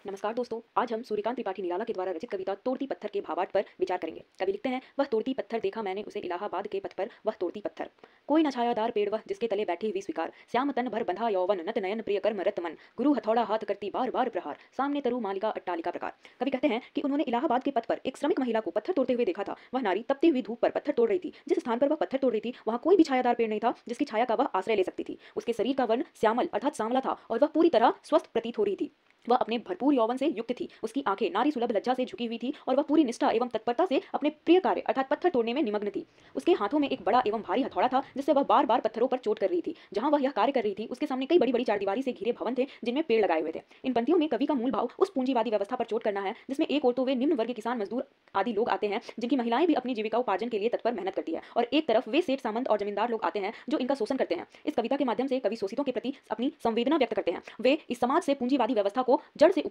नमस्कार दोस्तों, आज हम सूर्यकांत त्रिपाठी निराला के द्वारा रचित कविता तोड़ती पत्थर के भावार्थ पर विचार करेंगे। कवि लिखते हैं, वह तोड़ती पत्थर देखा मैंने उसे इलाहाबाद के पथ पर, वह तोड़ती पत्थर। कोई न छायादार पेड़ वह जिसके तले बैठी हुई स्वीकार, श्याम तन भर बंधा यौवन नत नयन प्रिय कर्म रत मन, गुरु हथौड़ा हाथ करती बार बार प्रहार, सामने तरु मालिका अट्टालिका प्रकार। कवि कहते हैं कि उन्होंने इलाहाबाद के पथ पर एक श्रमिक महिला को पत्थर तोड़ते हुए देखा था। वह नारी तपती हुई धूप पर पत्थर तोड़ रही थी। जिस स्थान पर वह पत्थर तोड़ रही थी वहां कोई भी छायादार पेड़ नहीं था जिसकी छाया का वह आश्रय ले सकती थी। उसके शरीर का वर्ण श्यामल अर्थात सांवला था और वह पूरी तरह स्वस्थ प्रतीत हो रही थी। वह अपने भरपूर यौवन से युक्त थी। उसकी आंखें नारी सुलभ लज्जा से झुकी हुई थी और वह पूरी निष्ठा एवं तत्परता से अपने प्रिय कार्य अर्थात पत्थर तोड़ने में निमग्न थी। उसके हाथों में एक बड़ा एवं भारी हथौड़ा था जिससे वह बार बार पत्थरों पर चोट कर रही थी। जहां वह यह कार्य कर रही थी उसके सामने कई बड़ी बड़ी चारदीवारी से घिरे भवन थे जिनमें पेड़ लगाए हुए थे। इन पंक्तियों में कवि का मूल भाव उस पूंजीवादी व्यवस्था पर चोट करना है जिसमें एक ओर तो वे निम्न वर्ग के किसान मजदूर आदि लोग आते हैं जिनकी महिलाएं भी अपनी जीविका उपार्जन के लिए तत्पर मेहनत करती है, और एक तरफ वे सेठ सामंत और जमींदार लोग आते हैं जो इनका शोषण करते हैं। इस कविता के माध्यम से कवि शोषितों के प्रति अपनी संवेदना व्यक्त करते हैं। वे इस समाज से पूंजीवादी व्यवस्था को जड़ से